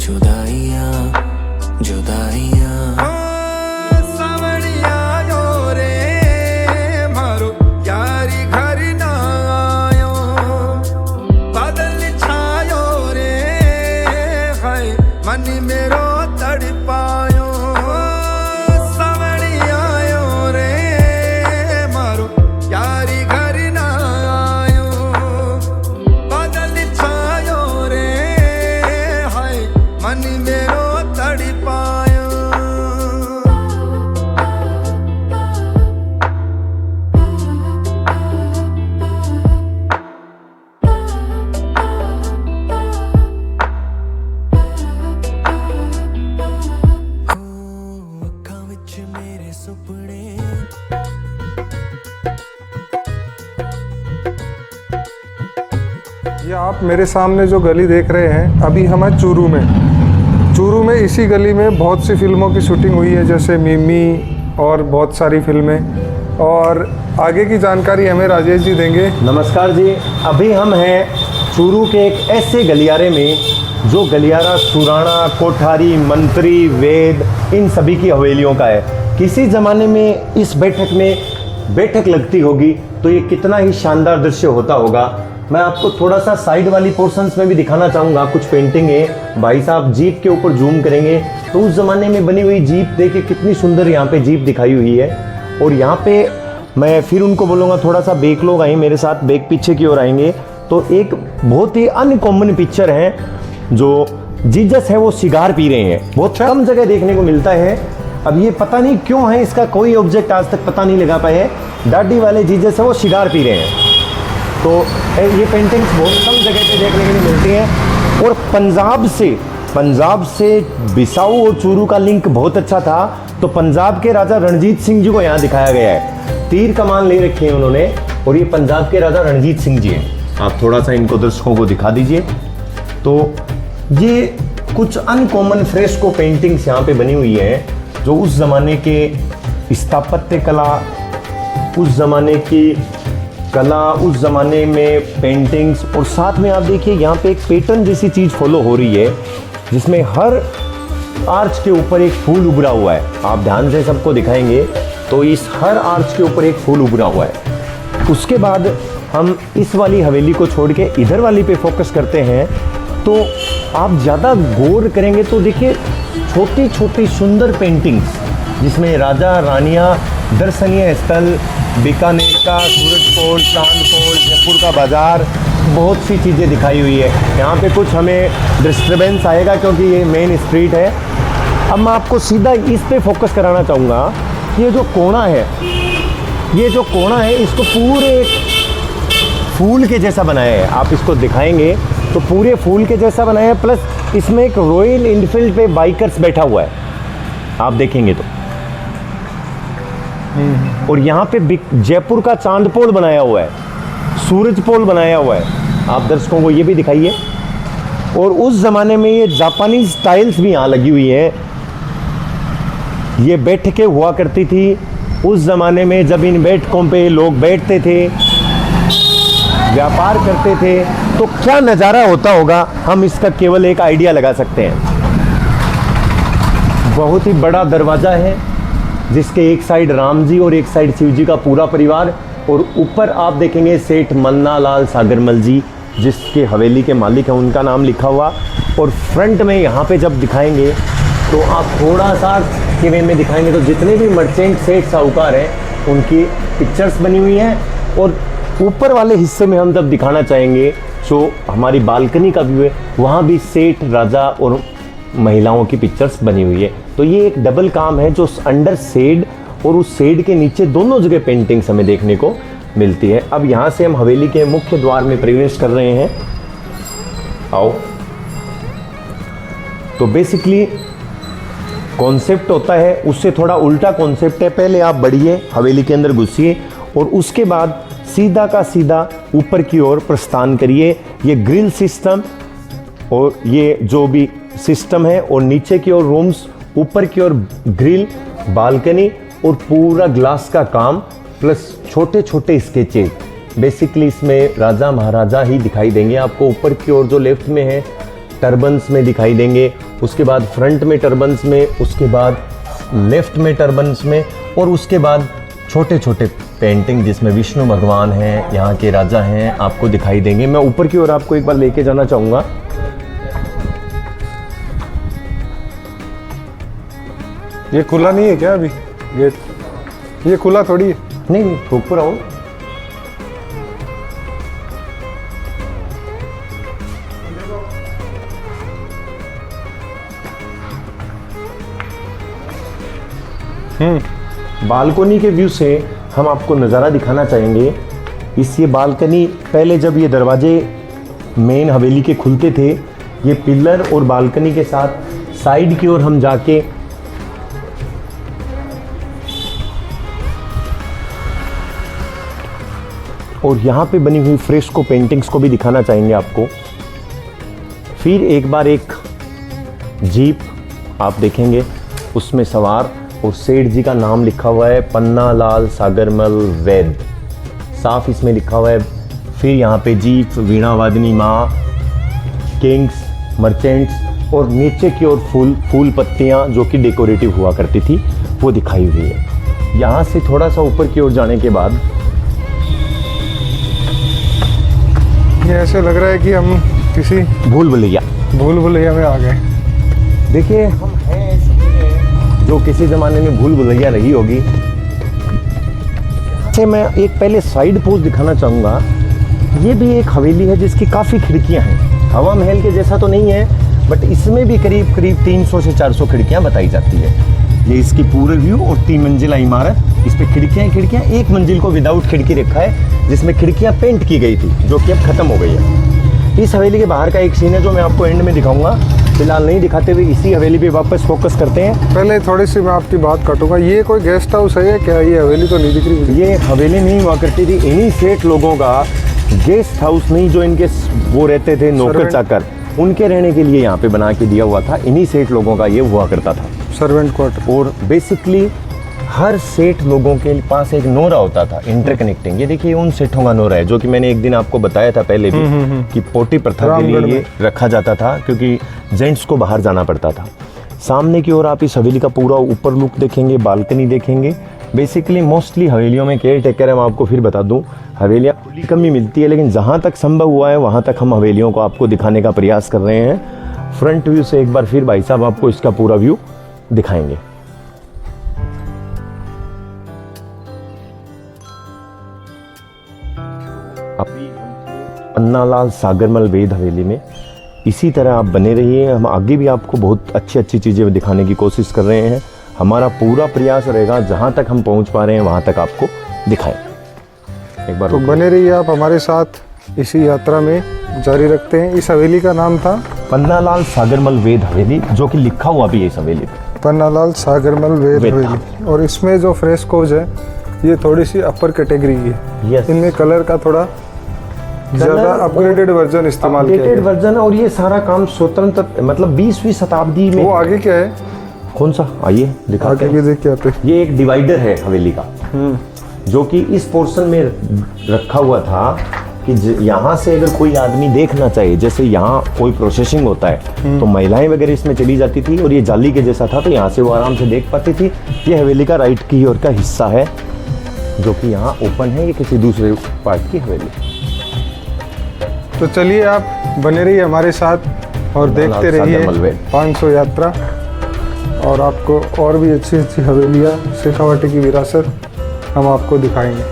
जुदाइयाँ जुदाइयाँ सावणिया यो रे मारो यारी घर ना आयो बादल छायो रे हाय मन मेरो तड़पायो सावणिया यो रे मारो यारी घर ना आयो बादल छायो रे हाय मन मेरो तड़पायो। ਅੱਖਾਂ ਵਿੱਚ ਮੇਰੇ ਸੁਪਨੇ ये आप मेरे सामने जो गली देख रहे हैं, अभी हम हैं चूरू में। चूरू में इसी गली में बहुत सी फिल्मों की शूटिंग हुई है, जैसे मिमी और बहुत सारी फिल्में। और आगे की जानकारी हमें राजेश जी देंगे। नमस्कार जी, अभी हम हैं चूरू के एक ऐसे गलियारे में जो गलियारा सुराणा, कोठारी, मंत्री, वेद इन सभी की हवेलियों का है। किसी ज़माने में इस बैठक लगती होगी तो ये कितना ही शानदार दृश्य होता होगा। मैं आपको थोड़ा सा साइड वाली पोर्शंस में भी दिखाना चाहूँगा। कुछ पेंटिंग है, भाई साहब जीप के ऊपर जूम करेंगे तो उस ज़माने में बनी हुई जीप देखिए कितनी सुंदर यहाँ पे जीप दिखाई हुई है। और यहाँ पे मैं फिर उनको बोलूँगा थोड़ा सा बैक लोग आए मेरे साथ, बैक पीछे की ओर आएंगे तो एक बहुत ही अनकॉमन पिक्चर है जो जीसस है वो सिगार पी रहे हैं। बहुत कम जगह देखने को मिलता है। अब ये पता नहीं क्यों है, इसका कोई ऑब्जेक्ट आज तक पता नहीं लगा पाए। दाढ़ी वाले जीसस है वो सिगार पी रहे हैं। तो ये पेंटिंग्स बहुत कम जगह पे देखने के लिए मिलती हैं। और पंजाब से बिसाऊ और चूरू का लिंक बहुत अच्छा था। तो पंजाब के राजा रणजीत सिंह जी को यहाँ दिखाया गया है। तीर कमान ले रखे हैं उन्होंने और ये पंजाब के राजा रणजीत सिंह जी हैं। आप थोड़ा सा इनको दर्शकों को दिखा दीजिए। तो ये कुछ अनकॉमन फ्रेस्को पेंटिंग्स यहाँ पे बनी हुई है जो उस ज़माने के स्थापत्य कला, उस ज़माने की कला, उस ज़माने में पेंटिंग्स। और साथ में आप देखिए यहाँ पे एक पैटर्न जैसी चीज़ फॉलो हो रही है जिसमें हर आर्च के ऊपर एक फूल उभरा हुआ है। आप ध्यान से सबको दिखाएंगे तो इस हर आर्च के ऊपर एक फूल उभरा हुआ है। उसके बाद हम इस वाली हवेली को छोड़ के इधर वाली पे फोकस करते हैं तो आप ज़्यादा गौर करेंगे तो देखिए छोटी छोटी सुंदर पेंटिंग्स जिसमें राजा रानियाँ, दर्शनीय स्थल, बीकानेर का सूरज पोल, चांद पोल, जयपुर का बाज़ार, बहुत सी चीज़ें दिखाई हुई है। यहाँ पे कुछ हमें डिस्टर्बेंस आएगा क्योंकि ये मेन स्ट्रीट है। अब मैं आपको सीधा इस पे फोकस कराना चाहूँगा। ये जो कोना है इसको पूरे फूल के जैसा बनाया है। आप इसको दिखाएंगे तो पूरे फूल के जैसा बनाया है। प्लस इसमें एक रॉयल इनफील्ड पे बाइकर्स बैठा हुआ है, आप देखेंगे तो। और यहाँ पे जयपुर का चांद पोल बनाया हुआ है, सूरज पोल बनाया हुआ है। आप दर्शकों को ये भी दिखाइए। और उस ज़माने में ये जापानीज टाइल्स भी यहाँ लगी हुई है। ये बैठकें हुआ करती थी उस ज़माने में जब इन बैठकों पे लोग बैठते थे, व्यापार करते थे, तो क्या नज़ारा होता होगा हम इसका केवल एक आइडिया लगा सकते हैं। बहुत ही बड़ा दरवाज़ा है जिसके एक साइड राम जी और एक साइड शिव जी का पूरा परिवार। और ऊपर आप देखेंगे सेठ मन्ना लाल सागरमल जी जिसके हवेली के मालिक हैं, उनका नाम लिखा हुआ। और फ्रंट में यहाँ पे जब दिखाएंगे तो आप थोड़ा सा के वे में दिखाएंगे तो जितने भी मर्चेंट सेठ साहूकार हैं उनकी पिक्चर्स बनी हुई हैं। और ऊपर वाले हिस्से में हम जब दिखाना चाहेंगे जो हमारी बालकनी का व्यू है वहाँ भी सेठ, राजा और महिलाओं की पिक्चर्स बनी हुई है। तो ये एक डबल काम है जो अंडर शेड और उस शेड के नीचे दोनों जगह पेंटिंग्स हमें देखने को मिलती है। अब यहाँ से हम हवेली के मुख्य द्वार में प्रवेश कर रहे हैं। आओ। तो बेसिकली कॉन्सेप्ट होता है उससे थोड़ा उल्टा कॉन्सेप्ट है। पहले आप बढ़िए, हवेली के अंदर घुसिए और उसके बाद सीधा का सीधा ऊपर की ओर प्रस्थान करिए। ये ग्रिल सिस्टम और ये जो भी सिस्टम है और नीचे की ओर रूम्स, ऊपर की ओर ग्रिल, बालकनी और पूरा ग्लास का काम प्लस छोटे छोटे स्केचेज। बेसिकली इसमें राजा महाराजा ही दिखाई देंगे आपको। ऊपर की ओर जो लेफ्ट में है टर्बन्स में दिखाई देंगे, उसके बाद फ्रंट में टर्बन्स में, उसके बाद लेफ्ट में टर्बन्स में, और उसके बाद छोटे छोटे पेंटिंग जिसमें विष्णु भगवान हैं, यहाँ के राजा हैं, आपको दिखाई देंगे। मैं ऊपर की ओर आपको एक बार लेके जाना चाहूँगा। ये खुला नहीं है क्या अभी गेट? ये खुला थोड़ी है। नहीं, ऊपर आओ। बालकनी के व्यू से हम आपको नज़ारा दिखाना चाहेंगे। ये बालकनी पहले जब ये दरवाजे मेन हवेली के खुलते थे, ये पिलर और बालकनी के साथ साइड की ओर हम जाके और यहाँ पे बनी हुई फ्रेस्को पेंटिंग्स को भी दिखाना चाहेंगे आपको। फिर एक बार एक जीप आप देखेंगे, उसमें सवार और सेठ जी का नाम लिखा हुआ है पन्नालाल सागरमल वैद, साफ इसमें लिखा हुआ है। फिर यहाँ पे जीप, वीणा वादनी माँ, किंग्स, मर्चेंट्स और नीचे की ओर फूल पत्तियाँ जो कि डेकोरेटिव हुआ करती थी वो दिखाई हुई है। यहाँ से थोड़ा सा ऊपर की ओर जाने के बाद ये ऐसे लग रहा है कि हम किसी भूल भुलैया में आ गए। देखिए हम हैं ऐसी जगह जो किसी ज़माने में भूल भुलैया रही होगी। से मैं एक पहले साइड पोज दिखाना चाहूँगा। ये भी एक हवेली है जिसकी काफ़ी खिड़कियाँ हैं। हवा महल के जैसा तो नहीं है, बट इसमें भी करीब 300 से 400 खिड़कियाँ बताई जाती है। ये इसकी पूरे व्यू और 3 मंजिला इमारत, इस पे खिड़कियाँ। एक मंजिल को विदाउट खिड़की रखा है जिसमें खिड़कियाँ पेंट की गई थी जो कि अब ख़त्म हो गई है। इस हवेली के बाहर का एक सीन है जो मैं आपको एंड में दिखाऊंगा, फिलहाल नहीं दिखाते हुए इसी हवेली पे वापस फोकस करते हैं। पहले थोड़ी सी मैं आपकी बात काटूंगा। ये कोई गेस्ट हाउस है क्या? ये हवेली तो नहीं दिख रही मुझे। ये हवेली नहीं हुआ करती थी, इन्हीं सेठ लोगों का गेस्ट हाउस नहीं, जो इनके वो रहते थे नौकर चाकर, उनके रहने के लिए यहाँ पे बना के दिया हुआ था। इन्हीं सेठ लोगों का ये हुआ करता था, सर्वेंट क्वार्टर। और बेसिकली हर सेठ लोगों के पास एक नोरा होता था इंटरकनेक्टिंग। ये देखिए उन सेठों का नोरा है जो कि मैंने एक दिन आपको बताया था पहले भी कि पोटी प्रथा के लिए ये रखा जाता था क्योंकि जेंट्स को बाहर जाना पड़ता था। सामने की ओर आप इस हवेली का पूरा ऊपर लुक देखेंगे, बालकनी देखेंगे। बेसिकली मोस्टली हवेलियों में केयर टेकर है। मैं आपको फिर बता दूं, हवेलियाँ खुली कम ही मिलती है, लेकिन जहाँ तक संभव हुआ है वहाँ तक हम हवेलियों को आपको दिखाने का प्रयास कर रहे हैं। फ्रंट व्यू से एक बार फिर भाई साहब आपको इसका पूरा व्यू दिखाएंगे। पन्नालाल सागरमल वेद हवेली में इसी तरह आप बने रहिए। हम आगे भी आपको बहुत अच्छी अच्छी चीज़ें दिखाने की कोशिश कर रहे हैं। हमारा पूरा प्रयास रहेगा जहाँ तक हम पहुँच पा रहे हैं वहाँ तक आपको दिखाएं। एक बार तो बने रहिए आप हमारे साथ, इसी यात्रा में जारी रखते हैं। इस हवेली का नाम था पन्नालाल सागरमल वेद हवेली, जो कि लिखा हुआ भी है इस हवेली पे, पन्नालाल सागरमल वेद हवेली। और इसमें जो फ्रेस्कोज है ये थोड़ी सी अपर कैटेगरी की है। यस, इनमें कलर का थोड़ा ज़्यादा अपग्रेडेड वर्जन इस्तेमाल किया अपडेटेड वर्जन। और ये सारा काम स्वतंत्र मतलब 20वीं शताब्दी में। वो आगे क्या है? कौन सा? आइए दिखाते आगे हैं। भी देख के आते। ये एक डिवाइडर है हवेली का, जो कि इस पोर्शन में रखा हुआ था कि यहाँ से अगर कोई आदमी देखना चाहे, जैसे यहाँ कोई प्रोसेसिंग होता है तो महिलाएं वगैरह इसमें चली जाती थी और ये जाली के जैसा था, तो यहाँ से वो आराम से देख पाती थी। ये हवेली का राइट की ओर का हिस्सा है जो कि यहाँ ओपन है। ये किसी दूसरे पार्ट की हवेली। तो चलिए आप बने रहिए हमारे साथ और देखते रहिए 500 यात्रा, और आपको और भी अच्छी अच्छी हवेलियाँ, शेखावाटी की विरासत हम आपको दिखाएंगे।